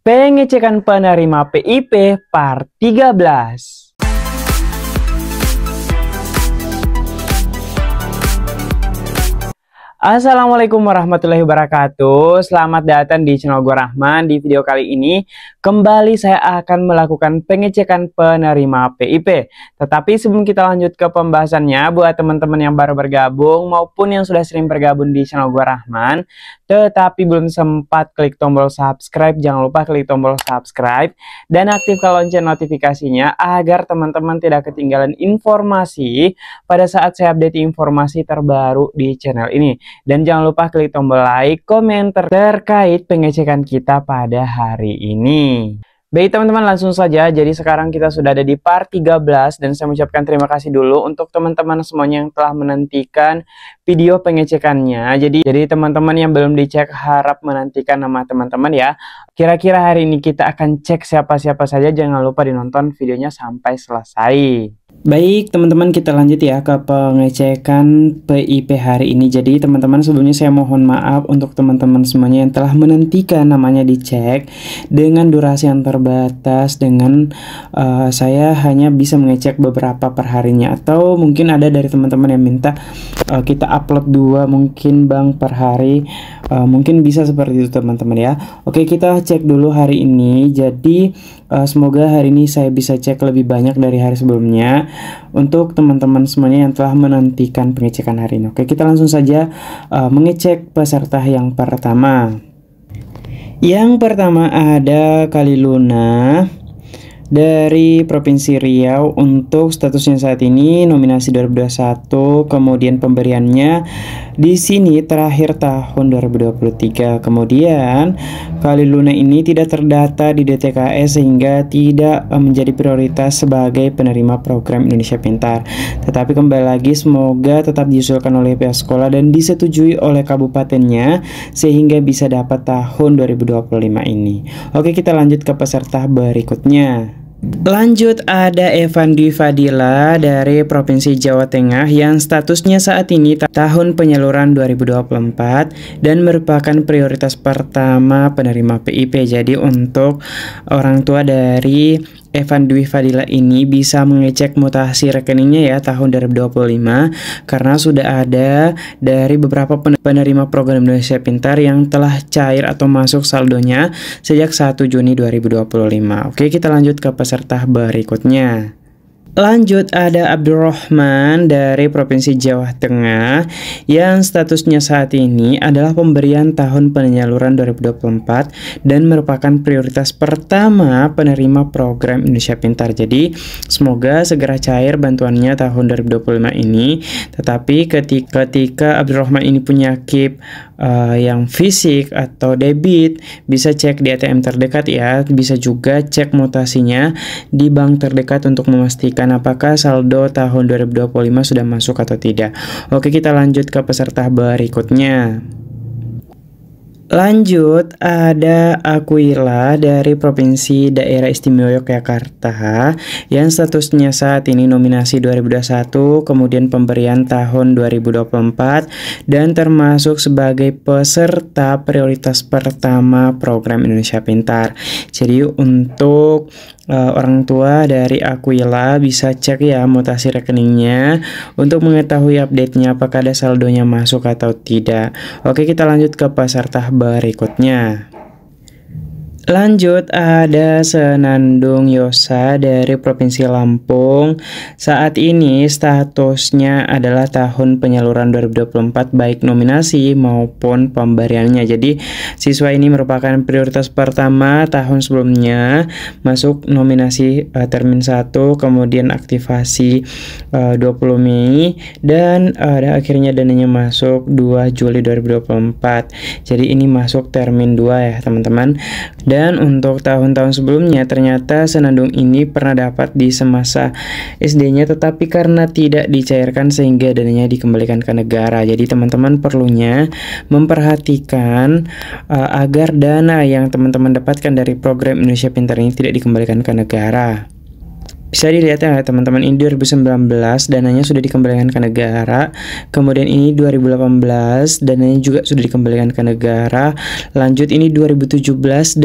Pengecekan penerima PIP Part 13. Assalamualaikum warahmatullahi wabarakatuh. Selamat datang di channel Gua Rahman. Di video kali ini kembali saya akan melakukan pengecekan penerima PIP. Tetapi sebelum kita lanjut ke pembahasannya, buat teman-teman yang baru bergabung maupun yang sudah sering bergabung di channel Gua Rahman tetapi belum sempat klik tombol subscribe, jangan lupa klik tombol subscribe dan aktifkan lonceng notifikasinya agar teman-teman tidak ketinggalan informasi pada saat saya update informasi terbaru di channel ini. Dan jangan lupa klik tombol like, komen terkait pengecekan kita pada hari ini. Baik teman-teman, langsung saja. Jadi sekarang kita sudah ada di part 13 dan saya mengucapkan terima kasih dulu untuk teman-teman semuanya yang telah menantikan video pengecekannya. Jadi teman-teman yang belum dicek harap menantikan nama teman-teman ya. Kira-kira hari ini kita akan cek siapa-siapa saja, jangan lupa dinonton videonya sampai selesai. Baik teman-teman, kita lanjut ya ke pengecekan PIP hari ini. Jadi teman-teman, sebelumnya saya mohon maaf untuk teman-teman semuanya yang telah menantikan namanya dicek dengan durasi yang terbatas, dengan saya hanya bisa mengecek beberapa perharinya, atau mungkin ada dari teman-teman yang minta kita upload 2 mungkin bang per hari, mungkin bisa seperti itu teman-teman ya. Oke, kita cek dulu hari ini. Jadi semoga hari ini saya bisa cek lebih banyak dari hari sebelumnya untuk teman-teman semuanya yang telah menantikan pengecekan hari ini. Oke, kita langsung saja mengecek peserta yang pertama. Yang pertama ada Kaliluna dari Provinsi Riau. Untuk statusnya saat ini nominasi 2021, kemudian pemberiannya di sini terakhir tahun 2023. Kemudian Kaliluna ini tidak terdata di DTKS sehingga tidak menjadi prioritas sebagai penerima program Indonesia Pintar. Tetapi kembali lagi, semoga tetap diusulkan oleh pihak sekolah dan disetujui oleh kabupatennya sehingga bisa dapat tahun 2025 ini. Oke, kita lanjut ke peserta berikutnya. Lanjut ada Evan Dwi Fadila dari Provinsi Jawa Tengah yang statusnya saat ini tahun penyaluran 2024 dan merupakan prioritas pertama penerima PIP. Jadi untuk orang tua dari Evan Dwi Fadila ini bisa mengecek mutasi rekeningnya ya tahun 2025 karena sudah ada dari beberapa penerima program Indonesia Pintar yang telah cair atau masuk saldonya sejak 1 Juni 2025. Oke, kita lanjut ke peserta berikutnya. Lanjut ada Abdurrahman dari Provinsi Jawa Tengah yang statusnya saat ini adalah pemberian tahun penyaluran 2024 dan merupakan prioritas pertama penerima program Indonesia Pintar. Jadi semoga segera cair bantuannya tahun 2025 ini. Tetapi ketika Abdurrahman ini punya KIP yang fisik atau debit, bisa cek di ATM terdekat ya. Bisa juga cek mutasinya di bank terdekat untuk memastikan apakah saldo tahun 2025 sudah masuk atau tidak. Oke, kita lanjut ke peserta berikutnya. Lanjut ada Aquila dari Provinsi Daerah Istimewa Yogyakarta yang statusnya saat ini nominasi 2021, kemudian pemberian tahun 2024 dan termasuk sebagai peserta prioritas pertama program Indonesia Pintar. Jadi untuk orang tua dari Aquila bisa cek ya mutasi rekeningnya untuk mengetahui update-nya apakah ada saldonya masuk atau tidak. Oke, kita lanjut ke peserta berikutnya. Lanjut ada Senandung Yosa dari Provinsi Lampung. Saat ini statusnya adalah tahun penyaluran 2024 baik nominasi maupun pemberiannya. Jadi siswa ini merupakan prioritas pertama tahun sebelumnya masuk nominasi termin 1, kemudian aktivasi 20 Mei dan akhirnya dananya masuk 2 Juli 2024. Jadi ini masuk termin 2 ya teman-teman. Dan untuk tahun-tahun sebelumnya ternyata Senandung ini pernah dapat di semasa SD-nya tetapi karena tidak dicairkan sehingga dananya dikembalikan ke negara. Jadi teman-teman perlunya memperhatikan agar dana yang teman-teman dapatkan dari program Indonesia Pintar ini tidak dikembalikan ke negara. Bisa dilihat ya teman-teman, ini 2019 dananya sudah dikembalikan ke negara. Kemudian ini 2018 dananya juga sudah dikembalikan ke negara. Lanjut ini 2017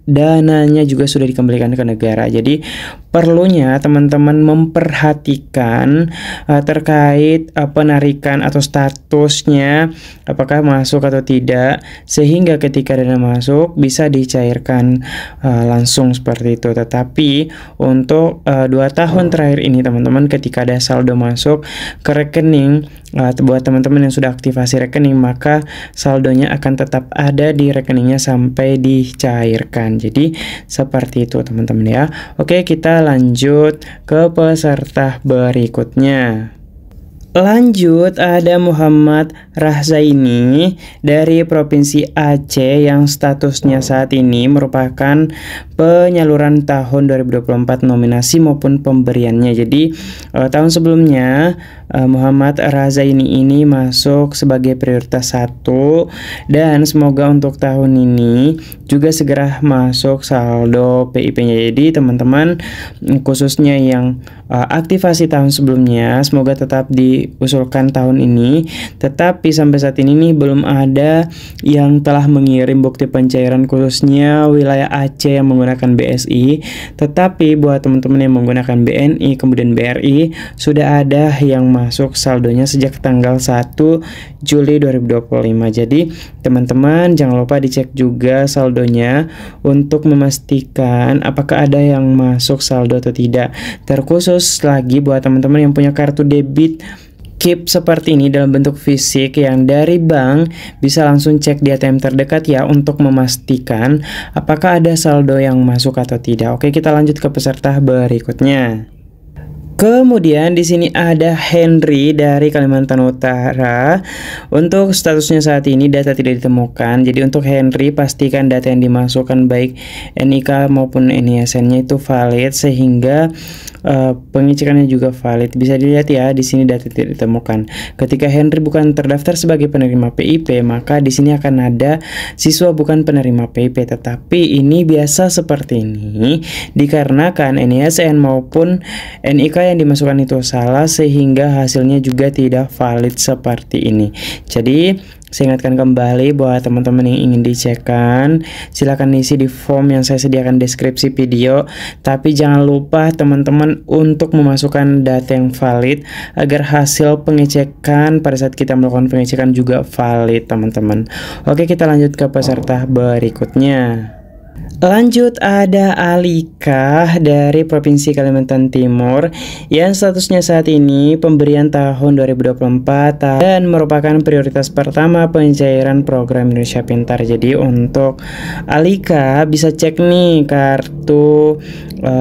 dananya juga sudah dikembalikan ke negara. Jadi perlunya teman-teman memperhatikan terkait penarikan atau statusnya apakah masuk atau tidak, sehingga ketika dana masuk bisa dicairkan langsung seperti itu. Tetapi untuk 2 tahun terakhir ini teman-teman, ketika ada saldo masuk ke rekening buat teman-teman yang sudah aktivasi rekening, maka saldonya akan tetap ada di rekeningnya sampai dicairkan. Jadi seperti itu teman-teman ya. Oke, kita lanjut ke peserta berikutnya. Lanjut, ada Muhammad Rahzaini dari Provinsi Aceh yang statusnya saat ini merupakan penyaluran tahun 2024 nominasi maupun pemberiannya. Jadi tahun sebelumnya Muhammad Rahzaini ini masuk sebagai prioritas 1, dan semoga untuk tahun ini juga segera masuk saldo PIP-nya. Jadi teman-teman khususnya yang aktivasi tahun sebelumnya semoga tetap diusulkan tahun ini. Tetapi sampai saat ini nih belum ada yang telah mengirim bukti pencairan khususnya wilayah Aceh yang menggunakan BSI. Tetapi buat teman-teman yang menggunakan BNI kemudian BRI sudah ada yang masuk saldonya sejak tanggal 1 Juli 2025. Jadi teman-teman jangan lupa dicek juga saldonya untuk memastikan apakah ada yang masuk saldo atau tidak. Terkhusus lagi buat teman-teman yang punya kartu debit KIP seperti ini dalam bentuk fisik yang dari bank, bisa langsung cek di ATM terdekat ya untuk memastikan apakah ada saldo yang masuk atau tidak. Oke, kita lanjut ke peserta berikutnya. Kemudian di sini ada Henry dari Kalimantan Utara. Untuk statusnya saat ini data tidak ditemukan. Jadi untuk Henry pastikan data yang dimasukkan baik NIK maupun NISN-nya itu valid, sehingga pengecekannya juga valid. Bisa dilihat ya di sini data tidak ditemukan. Ketika Henry bukan terdaftar sebagai penerima PIP, maka di sini akan ada siswa bukan penerima PIP. Tetapi ini biasa seperti ini dikarenakan NISN maupun NIK yang dimasukkan itu salah, sehingga hasilnya juga tidak valid seperti ini. Jadi saya ingatkan kembali buat teman-teman yang ingin dicekkan, silakan isi di form yang saya sediakan deskripsi video. Tapi jangan lupa teman-teman untuk memasukkan data yang valid agar hasil pengecekan pada saat kita melakukan pengecekan juga valid teman-teman. Oke, kita lanjut ke peserta berikutnya. Lanjut, ada Alika dari Provinsi Kalimantan Timur yang statusnya saat ini pemberian tahun 2024 dan merupakan prioritas pertama pencairan program Indonesia Pintar. Jadi untuk Alika bisa cek nih kartu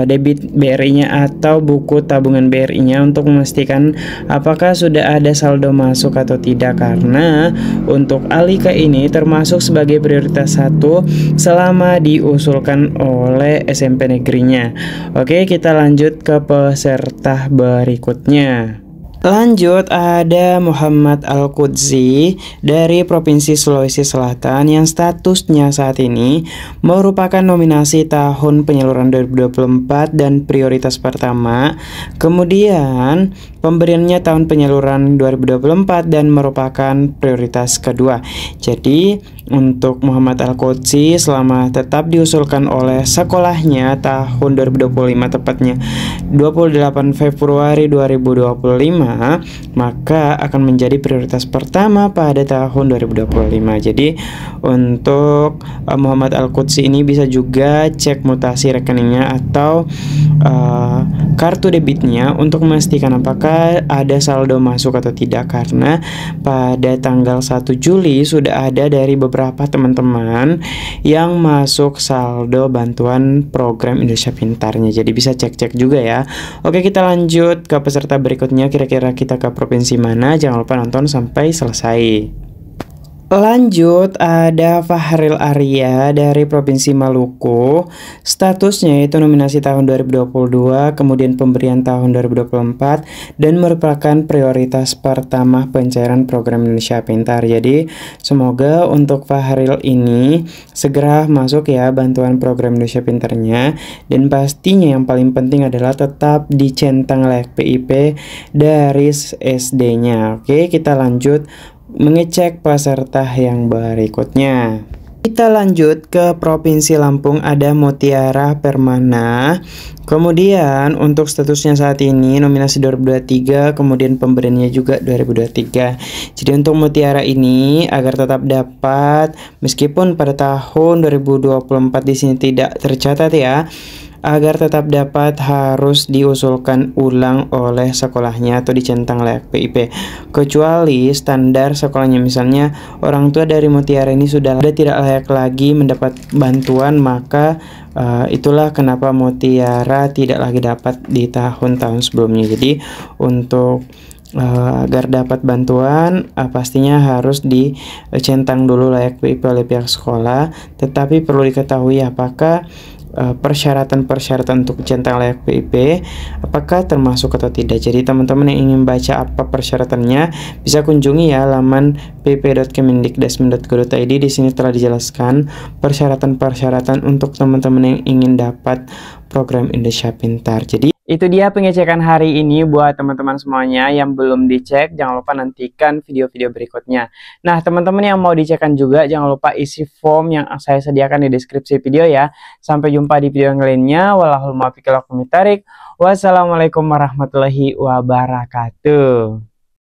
debit BRI-nya atau buku tabungan BRI-nya untuk memastikan apakah sudah ada saldo masuk atau tidak, karena untuk Alika ini termasuk sebagai prioritas 1 selama diusulkan oleh SMP negerinya. Oke, kita lanjut ke peserta berikutnya. Lanjut, ada Muhammad Al-Qudzi dari Provinsi Sulawesi Selatan yang statusnya saat ini merupakan nominasi tahun penyaluran 2024 dan prioritas pertama. Kemudian pemberiannya tahun penyaluran 2024 dan merupakan prioritas kedua. Jadi untuk Muhammad Al-Qudzi selama tetap diusulkan oleh sekolahnya tahun 2025, tepatnya 28 Februari 2025, maka akan menjadi prioritas pertama pada tahun 2025. Jadi untuk Muhammad Al-Qudzi ini bisa juga cek mutasi rekeningnya atau kartu debitnya untuk memastikan apakah ada saldo masuk atau tidak, karena pada tanggal 1 Juli sudah ada dari beberapa teman-teman yang masuk saldo bantuan program Indonesia Pintarnya. Jadi bisa cek-cek juga ya. Oke, kita lanjut ke peserta berikutnya. Kira-kira kita ke provinsi mana? Jangan lupa nonton sampai selesai. Lanjut, ada Fahril Arya dari Provinsi Maluku. Statusnya itu nominasi tahun 2022, kemudian pemberian tahun 2024, dan merupakan prioritas pertama pencairan program Indonesia Pintar. Jadi, semoga untuk Fahril ini segera masuk ya bantuan program Indonesia Pintarnya. Dan pastinya yang paling penting adalah tetap dicentang layak PIP dari SD-nya. Oke, kita lanjut mengecek peserta yang berikutnya. Kita lanjut ke Provinsi Lampung, ada Mutiara Permana. Kemudian untuk statusnya saat ini nominasi 2023, kemudian pemberiannya juga 2023. Jadi untuk Mutiara ini agar tetap dapat, meskipun pada tahun 2024 di sini tidak tercatat ya, agar tetap dapat harus diusulkan ulang oleh sekolahnya atau dicentang layak PIP. Kecuali standar sekolahnya, misalnya orang tua dari Mutiara ini sudah tidak layak lagi mendapat bantuan, maka itulah kenapa Mutiara tidak lagi dapat di tahun-tahun sebelumnya. Jadi untuk agar dapat bantuan pastinya harus dicentang dulu layak PIP oleh pihak sekolah. Tetapi perlu diketahui apakah persyaratan-persyaratan untuk centang layak PIP apakah termasuk atau tidak. Jadi teman-teman yang ingin baca apa persyaratannya bisa kunjungi ya laman pp.kemendikdasmen.go.id. Di sini telah dijelaskan persyaratan-persyaratan untuk teman-teman yang ingin dapat program Indonesia Pintar. Jadi itu dia pengecekan hari ini buat teman-teman semuanya. Yang belum dicek jangan lupa nantikan video-video berikutnya. Nah, teman-teman yang mau dicekkan juga jangan lupa isi form yang saya sediakan di deskripsi video ya. Sampai jumpa di video yang lainnya. Wassalamualaikum warahmatullahi wabarakatuh.